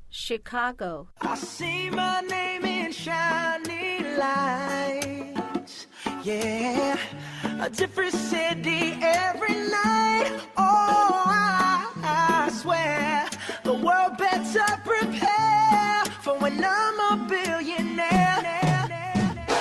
Chicago. I see my name in shining lights, yeah, a different city every night. Oh, I swear the world better prepare for when I'm a billionaire.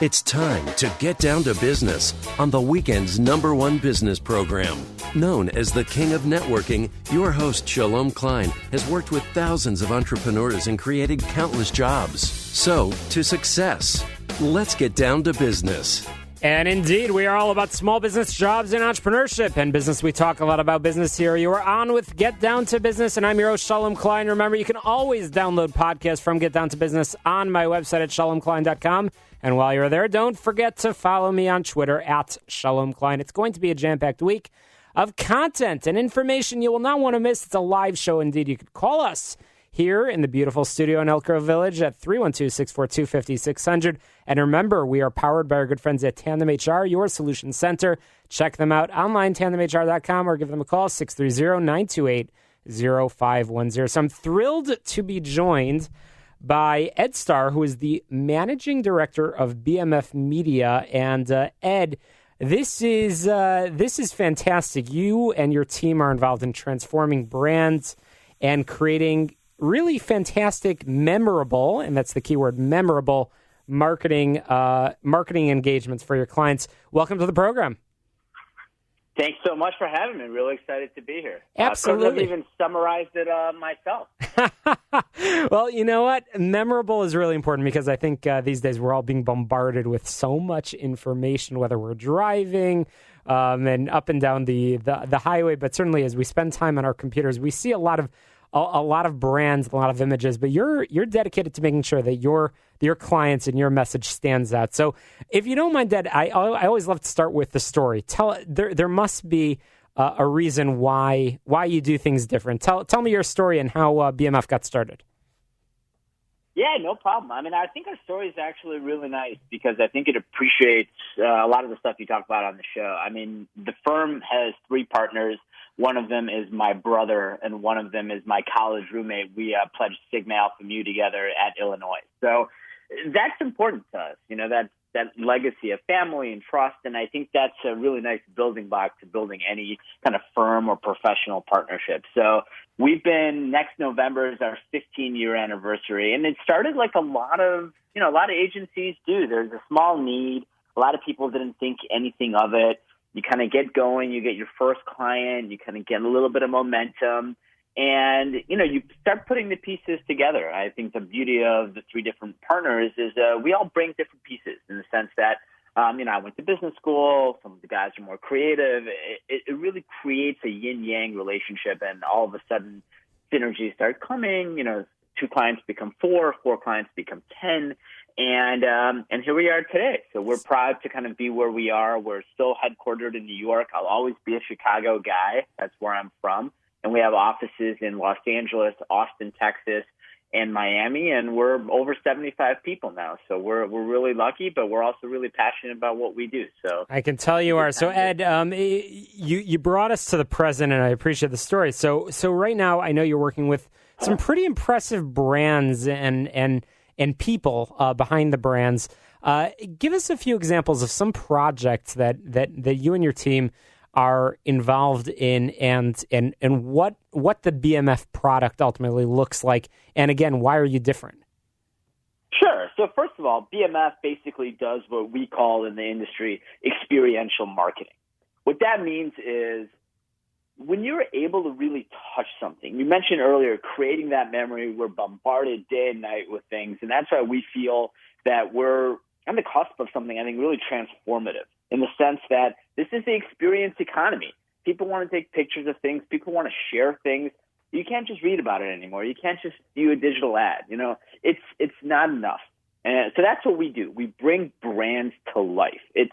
It's time to get down to business on the weekend's #1 business program. Known as the King of Networking, your host, Shalom Klein, has worked with thousands of entrepreneurs and created countless jobs. So, to success. Let's get down to business. And indeed, we are all about small business, jobs, and entrepreneurship. And business, we talk a lot about business here. You are on with Get Down to Business, and I'm your host, Shalom Klein. Remember, you can always download podcasts from Get Down to Business on my website at shalomklein.com. And while you're there, don't forget to follow me on Twitter at Shalom Klein. It's going to be a jam-packed week of content and information you will not want to miss. It's a live show indeed. You could call us here in the beautiful studio in Elk Grove Village at 312-642-5600. And remember, we are powered by our good friends at Tandem HR, your solution center. Check them out online, tandemhr.com, or give them a call, 630-928-0510. So I'm thrilled to be joined by Ed Starr, who is the managing director of BMF Media. And Ed, this is fantastic. You and your team are involved in transforming brands and creating really fantastic, memorable, and that's the key word, memorable marketing engagements for your clients. Welcome to the program. Thanks so much for having me. Really excited to be here. Absolutely. I couldn't have even summarized it myself. Well, you know what? Memorable is really important because I think these days we're all being bombarded with so much information, whether we're driving and up and down the highway, but certainly as we spend time on our computers, we see a lot of brands, a lot of images, but you're dedicated to making sure that your clients and your message stands out. So if you don't mind, Ed, I always love to start with the story. There must be a reason why you do things different. Tell me your story and how BMF got started. Yeah, no problem. I mean, I think our story is actually really nice because I think it appreciates a lot of the stuff you talk about on the show. I mean, the firm has 3 partners. One of them is my brother, and one of them is my college roommate. We pledged Sigma Alpha Mu together at Illinois. So that's important to us, you know, that legacy of family and trust, and I think that's a really nice building block to building any kind of firm or professional partnership. So we've been, next November is our 15-year anniversary, and it started like a lot of agencies do. There's a small need. A lot of people didn't think anything of it. You kind of get going, you get your first client, you kind of get a little bit of momentum, and, you know, you start putting the pieces together. I think the beauty of the 3 different partners is we all bring different pieces in the sense that, I went to business school, some of the guys are more creative. It really creates a yin-yang relationship, and all of a sudden synergies start coming. You know, 2 clients become 4 clients become 10. And here we are today. So we're proud to kind of be where we are. We're still headquartered in New York. I'll always be a Chicago guy. That's where I'm from. And we have offices in Los Angeles, Austin, Texas, and Miami. And we're over 75 people now. So we're really lucky, but we're also really passionate about what we do. So I can tell you are. So Ed, you brought us to the present, and I appreciate the story. So right now, I know you're working with some pretty impressive brands and people behind the brands. Give us a few examples of some projects that you and your team are involved in, and what the BMF product ultimately looks like, and again, why are you different? Sure. So first of all, BMF basically does what we call in the industry experiential marketing. What that means is when you're able to really touch something, you mentioned earlier, creating that memory, we're bombarded day and night with things. And that's why we feel that we're on the cusp of something, I think, really transformative in the sense that this is the experience economy. People want to take pictures of things. People want to share things. You can't just read about it anymore. You can't just view a digital ad. You know, it's not enough. And so that's what we do. We bring brands to life. It's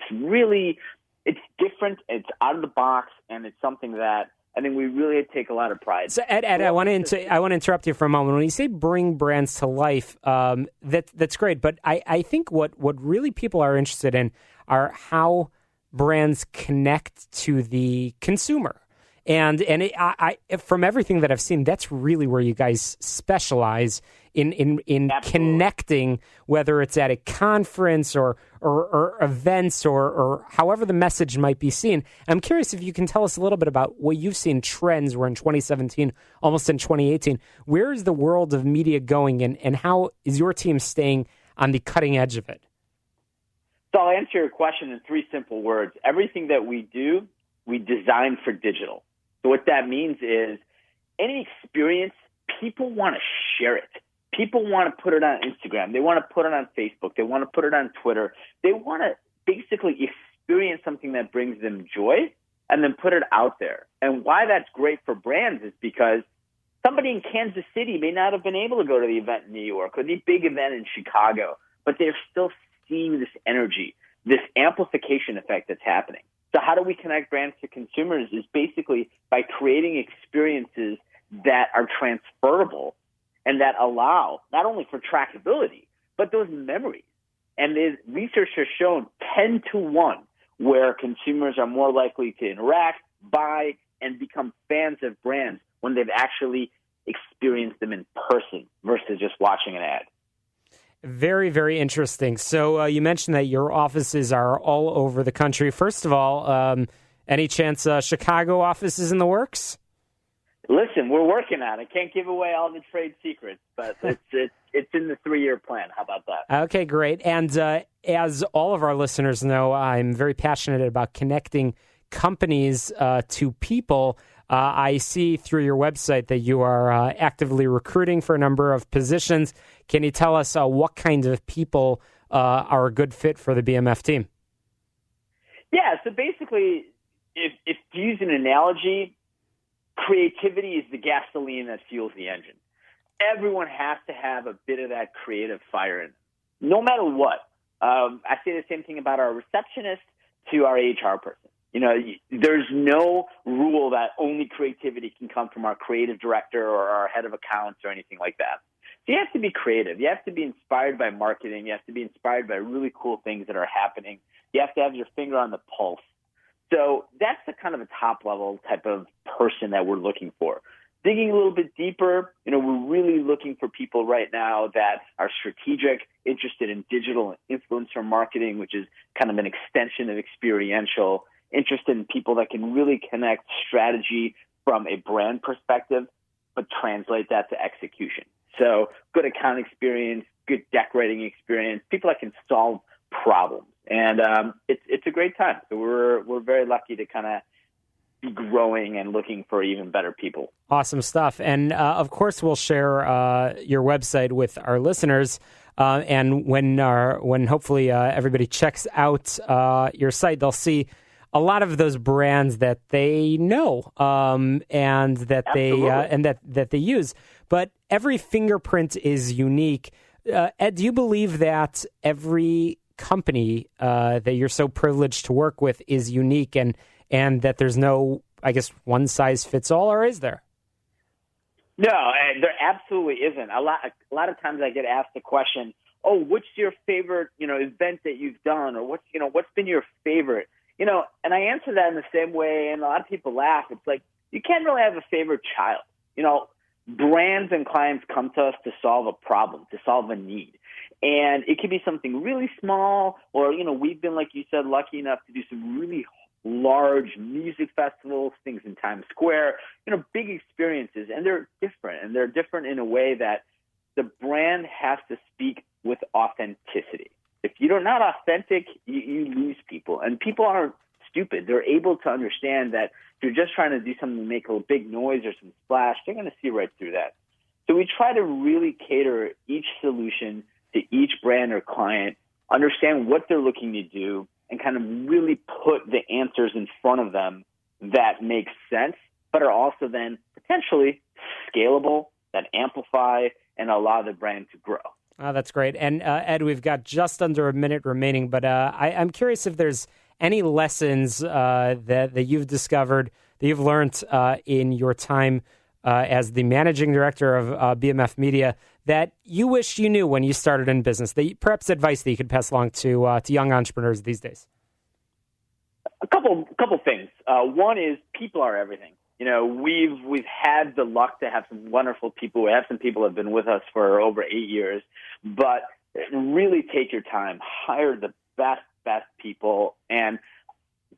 different. It's out of the box, and it's something that I think we really take a lot of pride. So Ed, I want to interrupt you for a moment. When you say bring brands to life, that's great. But I think what really people are interested in are how brands connect to the consumer. And I from everything that I've seen, that's really where you guys specialize in connecting, whether it's at a conference or events or however the message might be seen. I'm curious if you can tell us a little bit about what you've seen trends were in 2017, almost in 2018. Where is the world of media going, and how is your team staying on the cutting edge of it? So I'll answer your question in three simple words. Everything that we do, we design for digital. So what that means is any experience, people want to share it. People want to put it on Instagram. They want to put it on Facebook. They want to put it on Twitter. They want to basically experience something that brings them joy and then put it out there. And why that's great for brands is because somebody in Kansas City may not have been able to go to the event in New York or the big event in Chicago, but they're still seeing this energy, this amplification effect that's happening. So how do we connect brands to consumers is basically by creating experiences that are transferable and that allow not only for trackability, but those memories. And the research has shown 10 to 1 where consumers are more likely to interact, buy, and become fans of brands when they've actually experienced them in person versus just watching an ad. Very, very interesting. So you mentioned that your offices are all over the country. First of all, any chance Chicago office is in the works? Listen, we're working on it. Can't give away all the trade secrets, but it's in the 3-year plan. How about that? Okay, great. And as all of our listeners know, I'm very passionate about connecting companies to people. I see through your website that you are actively recruiting for a number of positions. Can you tell us what kinds of people are a good fit for the BMF team? Yeah, so basically, if to use an analogy, creativity is the gasoline that fuels the engine. Everyone has to have a bit of that creative fire in them, no matter what. I say the same thing about our receptionist to our HR person. You know, there's no rule that only creativity can come from our creative director or our head of accounts or anything like that. So you have to be creative. You have to be inspired by marketing. You have to be inspired by really cool things that are happening. You have to have your finger on the pulse. So that's the kind of a top-level type of person that we're looking for. Digging a little bit deeper, you know, we're really looking for people right now that are strategic, interested in digital and influencer marketing, which is kind of an extension of experiential, interested in people that can really connect strategy from a brand perspective, but translate that to execution. So good account experience, good decorating experience, people that can solve problems. And it's a great time. So we're very lucky to kind of be growing and looking for even better people. Awesome stuff. And of course, we'll share your website with our listeners. And when hopefully everybody checks out your site, they'll see a lot of those brands that they know and that that they use. But every fingerprint is unique. Ed, do you believe that every company that you're so privileged to work with is unique and that there's no, I guess, one size fits all, or is there? No, there absolutely isn't. A lot of times I get asked the question, "Oh, what's your favorite, event that you've done, or what's been your favorite?" And I answer that in the same way, and a lot of people laugh. It's like you can't really have a favorite child. Brands and clients come to us to solve a problem, to solve a need. And it could be something really small, or, we've been, like you said, lucky enough to do some really large music festivals, things in Times Square, big experiences. And they're different. And they're different in a way that the brand has to speak with authenticity. If you're not authentic, you lose people. And people aren't stupid. They're able to understand that if you're just trying to do something to make a big noise or some splash, they're going to see right through that. So we try to really cater each solution to each brand or client, understand what they're looking to do, and kind of really put the answers in front of them that make sense, but are also then potentially scalable, that amplify and allow the brand to grow. Oh, that's great. And Ed, we've got just under a minute remaining, but I'm curious if there's any lessons that you've discovered, that you've learned in your time as the managing director of BMF Media that you wish you knew when you started in business, perhaps advice that you could pass along to young entrepreneurs these days? A couple things. One is people are everything. we've had the luck to have some wonderful people. We have some people who have been with us for over 8 years, but really take your time, hire the best people, and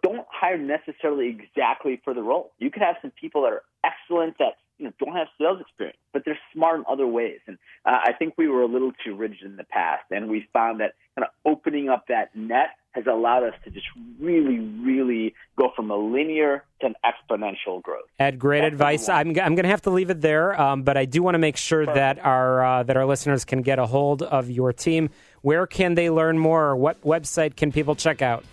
don't hire necessarily exactly for the role. You could have some people that are excellent that don't have sales experience, but they're smart in other ways. And I think we were a little too rigid in the past, and we found that kind of opening up that net has allowed us to just really, really go from a linear to an exponential growth. Ed, great advice. I'm going to have to leave it there, but I do want to make sure that our listeners can get a hold of your team. Where can they learn more? What website can people check out?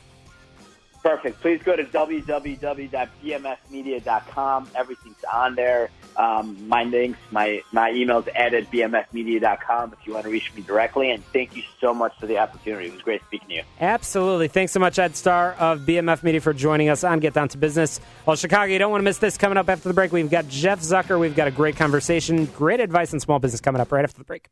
Perfect. Please go to www.bmfmedia.com. Everything's on there. My links, my email's at bmfmedia.com if you want to reach me directly. And thank you so much for the opportunity. It was great speaking to you. Absolutely. Thanks so much, Ed Starr of BMF Media, for joining us on Get Down to Business. Well, Chicago, you don't want to miss this. Coming up after the break, we've got Jeff Zucker. We've got a great conversation, great advice on small business coming up right after the break.